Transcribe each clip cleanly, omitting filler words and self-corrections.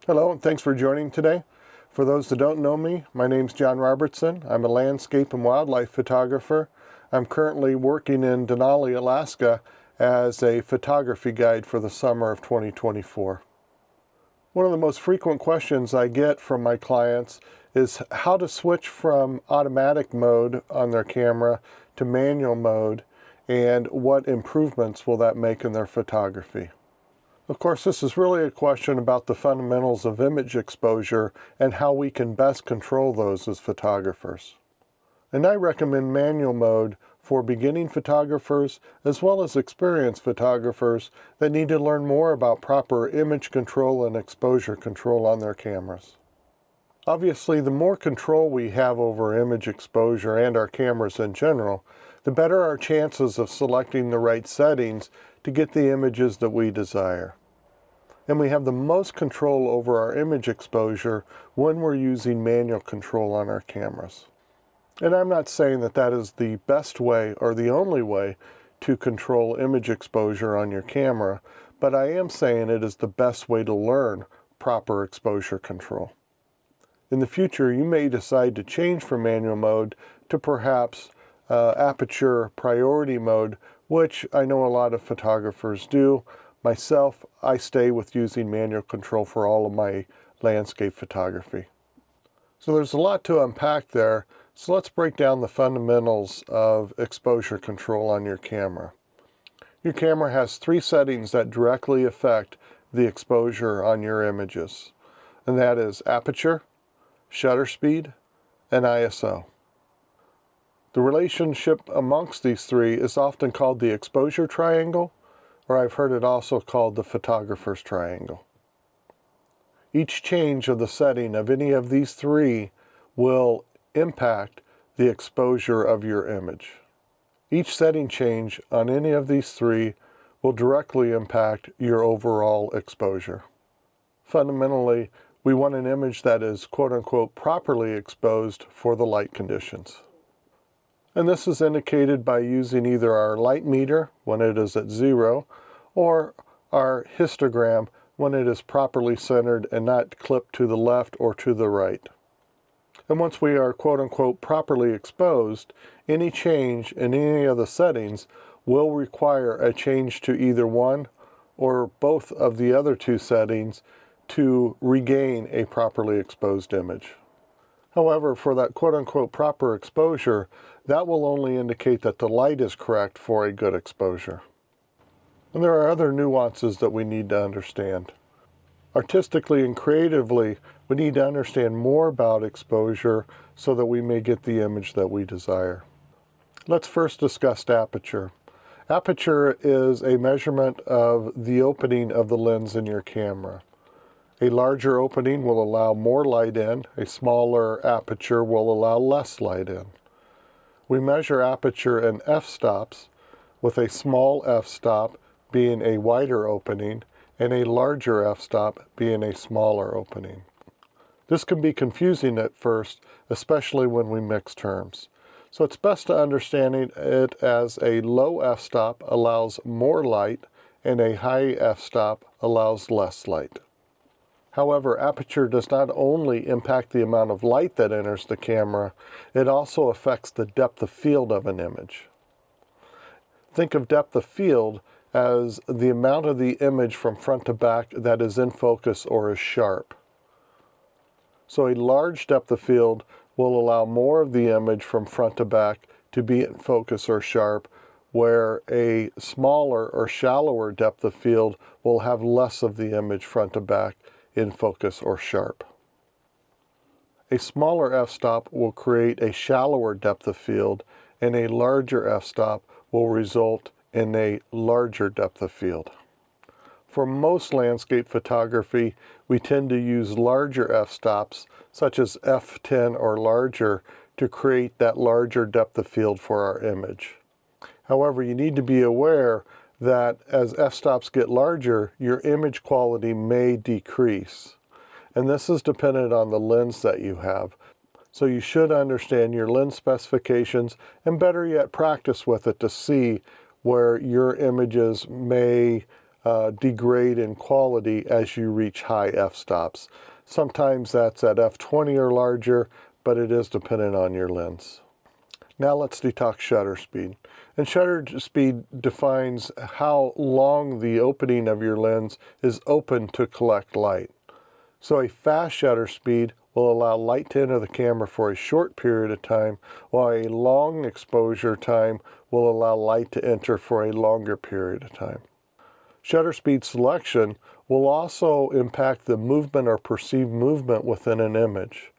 Hello, and thanks for joining today. For those that don't know me, my name's John Robertson. I'm a landscape and wildlife photographer. I'm currently working in Denali, Alaska as a photography guide for the summer of 2024. One of the most frequent questions I get from my clients is how to switch from automatic mode on their camera to manual mode, and what improvements will that make in their photography. Of course, this is really a question about the fundamentals of image exposure and how we can best control those as photographers. And I recommend manual mode for beginning photographers as well as experienced photographers that need to learn more about proper image control and exposure control on their cameras. Obviously, the more control we have over image exposure and our cameras in general, the better our chances of selecting the right settings to get the images that we desire. And we have the most control over our image exposure when we're using manual control on our cameras. And I'm not saying that that is the best way or the only way to control image exposure on your camera, but I am saying it is the best way to learn proper exposure control. In the future, you may decide to change from manual mode to perhaps aperture priority mode, which I know a lot of photographers do. Myself, I stay with using manual control for all of my landscape photography. So there's a lot to unpack there, so let's break down the fundamentals of exposure control on your camera. Your camera has three settings that directly affect the exposure on your images, and that is aperture, shutter speed, and ISO. The relationship amongst these three is often called the exposure triangle, or I've heard it also called the photographer's triangle. Each change of the setting of any of these three will impact the exposure of your image. Each setting change on any of these three will directly impact your overall exposure. Fundamentally, we want an image that is quote-unquote properly exposed for the light conditions. And this is indicated by using either our light meter when it is at 0 or our histogram when it is properly centered and not clipped to the left or to the right. And once we are quote-unquote properly exposed, any change in any of the settings will require a change to either one or both of the other two settings to regain a properly exposed image. However, for that quote-unquote proper exposure, that will only indicate that the light is correct for a good exposure. And there are other nuances that we need to understand. Artistically and creatively, we need to understand more about exposure so that we may get the image that we desire. Let's first discuss aperture. Aperture is a measurement of the opening of the lens in your camera. A larger opening will allow more light in, a smaller aperture will allow less light in. We measure aperture in f-stops, with a small f-stop being a wider opening and a larger f-stop being a smaller opening. This can be confusing at first, especially when we mix terms. So it's best to understand it as a low f-stop allows more light and a high f-stop allows less light. However, aperture does not only impact the amount of light that enters the camera, it also affects the depth of field of an image. Think of depth of field as the amount of the image from front to back that is in focus or is sharp. So a large depth of field will allow more of the image from front to back to be in focus or sharp, where a smaller or shallower depth of field will have less of the image front to back in focus or sharp. A smaller f-stop will create a shallower depth of field, and a larger f-stop will result in a larger depth of field. For most landscape photography, we tend to use larger f-stops, such as f10 or larger, to create that larger depth of field for our image. However, you need to be aware that as f-stops get larger, your image quality may decrease. And this is dependent on the lens that you have. So you should understand your lens specifications and better yet practice with it to see where your images may degrade in quality as you reach high f-stops. Sometimes that's at f20 or larger, but it is dependent on your lens. Now let's talk shutter speed. And shutter speed defines how long the opening of your lens is open to collect light. So a fast shutter speed will allow light to enter the camera for a short period of time, while a long exposure time will allow light to enter for a longer period of time. Shutter speed selection will also impact the movement or perceived movement within an image.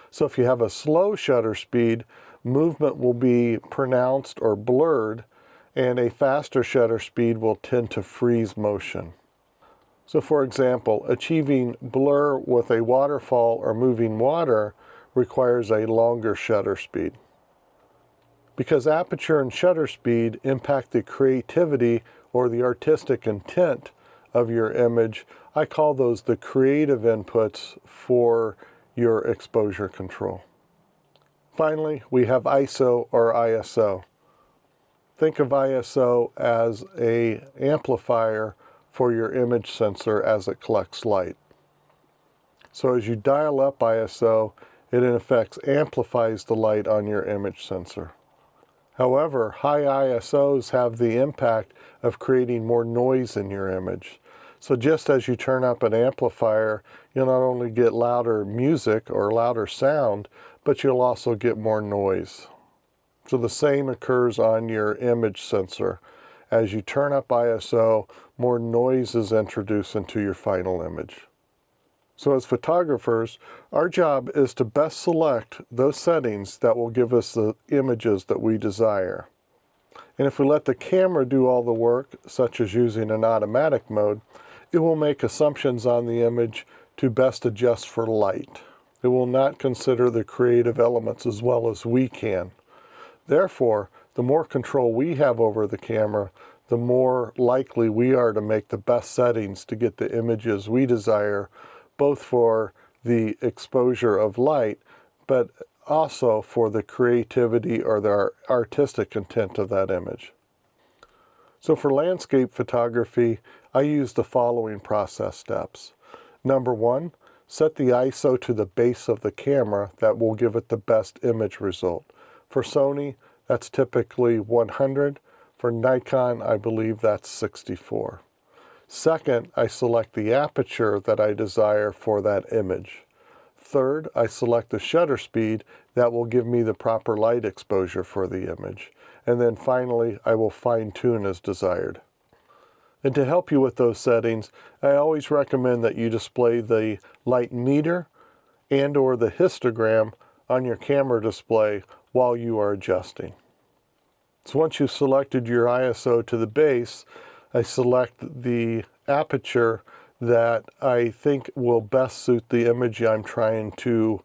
So if you have a slow shutter speed, movement will be pronounced or blurred, and a faster shutter speed will tend to freeze motion. So for example, achieving blur with a waterfall or moving water requires a longer shutter speed. Because aperture and shutter speed impact the creativity or the artistic intent of your image, I call those the creative inputs for your exposure control. Finally, we have ISO or ISO. Think of ISO as an amplifier for your image sensor as it collects light. So as you dial up ISO, it in effect amplifies the light on your image sensor. However, high ISOs have the impact of creating more noise in your image. So just as you turn up an amplifier, you'll not only get louder music or louder sound, but you'll also get more noise. So the same occurs on your image sensor. As you turn up ISO, more noise is introduced into your final image. So as photographers, our job is to best select those settings that will give us the images that we desire. And if we let the camera do all the work, such as using an automatic mode, it will make assumptions on the image to best adjust for light. It will not consider the creative elements as well as we can. Therefore, the more control we have over the camera, the more likely we are to make the best settings to get the images we desire, both for the exposure of light, but also for the creativity or the artistic intent of that image. So for landscape photography, I use the following process steps. Number one, set the ISO to the base of the camera that will give it the best image result. For Sony, that's typically 100. For Nikon, I believe that's 64. Second, I select the aperture that I desire for that image. Third, I select the shutter speed that will give me the proper light exposure for the image. And then finally, I will fine-tune as desired. And to help you with those settings, I always recommend that you display the light meter and or the histogram on your camera display while you are adjusting. So once you've selected your ISO to the base, I select the aperture that I think will best suit the image I'm trying to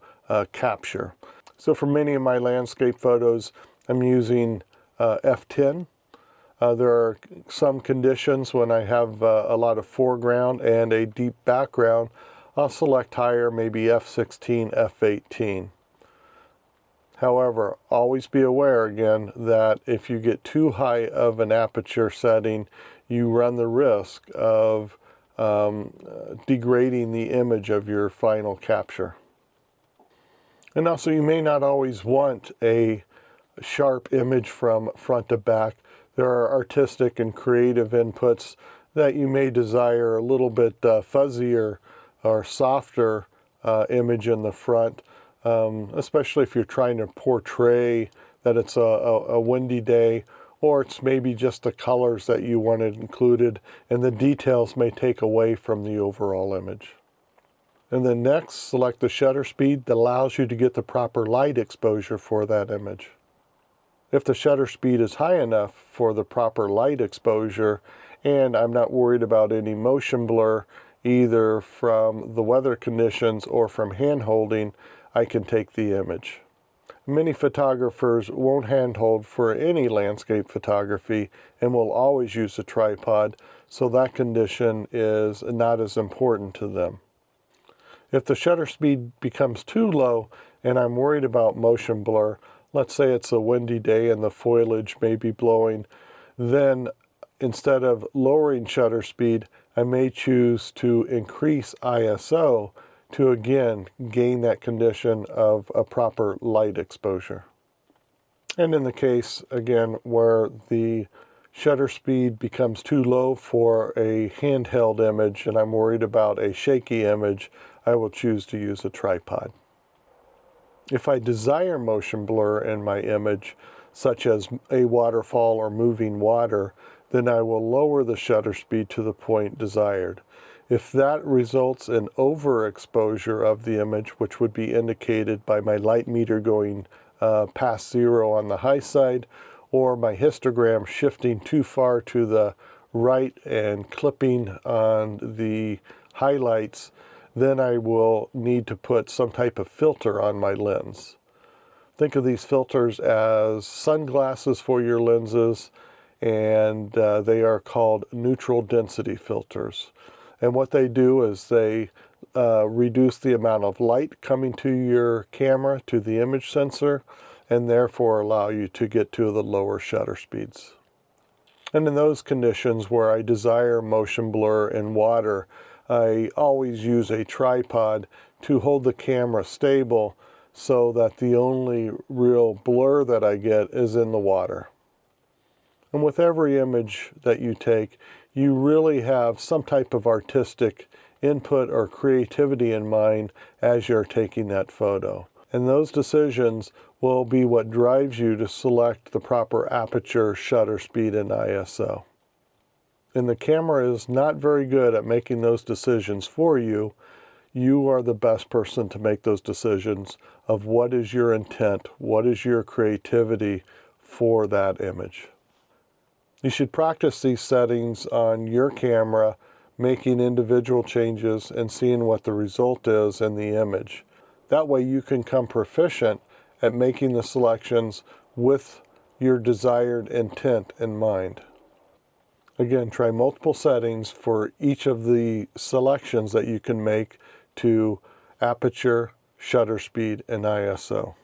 capture. So for many of my landscape photos, I'm using f10. There are some conditions when I have a lot of foreground and a deep background, I'll select higher, maybe f16, f18. However, always be aware again that if you get too high of an aperture setting, you run the risk of degrading the image of your final capture. And also, you may not always want a sharp image from front to back. There are artistic and creative inputs that you may desire a little bit fuzzier or softer image in the front, especially if you're trying to portray that it's a windy day, or it's maybe just the colors that you wanted included, and the details may take away from the overall image. And then next, select the shutter speed that allows you to get the proper light exposure for that image. If the shutter speed is high enough for the proper light exposure, and I'm not worried about any motion blur, either from the weather conditions or from hand holding, I can take the image. Many photographers won't handhold for any landscape photography and will always use a tripod, so that condition is not as important to them. If the shutter speed becomes too low and I'm worried about motion blur, let's say it's a windy day and the foliage may be blowing, then instead of lowering shutter speed, I may choose to increase ISO to again gain that condition of a proper light exposure. And in the case, again, where the shutter speed becomes too low for a handheld image and I'm worried about a shaky image, I will choose to use a tripod. If I desire motion blur in my image, such as a waterfall or moving water, then I will lower the shutter speed to the point desired. If that results in overexposure of the image, which would be indicated by my light meter going past 0 on the high side, or my histogram shifting too far to the right and clipping on the highlights, then I will need to put some type of filter on my lens. Think of these filters as sunglasses for your lenses, and they are called neutral density filters. And what they do is they reduce the amount of light coming to your camera, to the image sensor, and therefore allow you to get to the lower shutter speeds. And in those conditions where I desire motion blur in water, I always use a tripod to hold the camera stable so that the only real blur that I get is in the water. And with every image that you take, you really have some type of artistic input or creativity in mind as you're taking that photo. And those decisions will be what drives you to select the proper aperture, shutter speed, and ISO. And the camera is not very good at making those decisions for you. You are the best person to make those decisions of what is your intent, what is your creativity for that image. You should practice these settings on your camera, making individual changes and seeing what the result is in the image. That way you can become proficient at making the selections with your desired intent in mind. Again, try multiple settings for each of the selections that you can make to aperture, shutter speed, and ISO.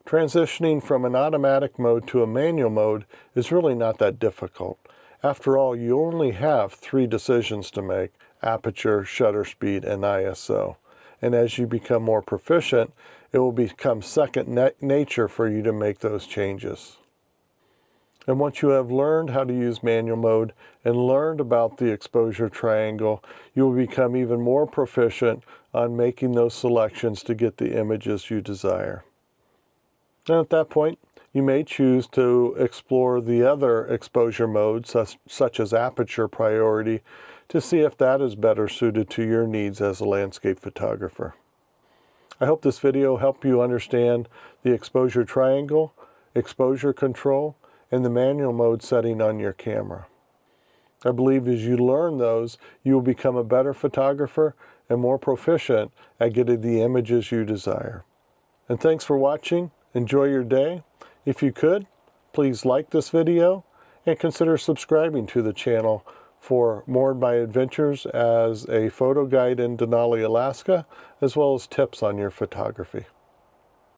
Transitioning from an automatic mode to a manual mode is really not that difficult. After all, you only have 3 decisions to make: aperture, shutter speed, and ISO. And as you become more proficient, it will become second nature for you to make those changes. And once you have learned how to use manual mode and learned about the exposure triangle, you will become even more proficient on making those selections to get the images you desire. And at that point, you may choose to explore the other exposure modes, such as aperture priority, to see if that is better suited to your needs as a landscape photographer. I hope this video helped you understand the exposure triangle, exposure control, and the manual mode setting on your camera. I believe as you learn those, you will become a better photographer and more proficient at getting the images you desire. And thanks for watching. Enjoy your day. If you could, please like this video and consider subscribing to the channel for more of my adventures as a photo guide in Denali, Alaska, as well as tips on your photography.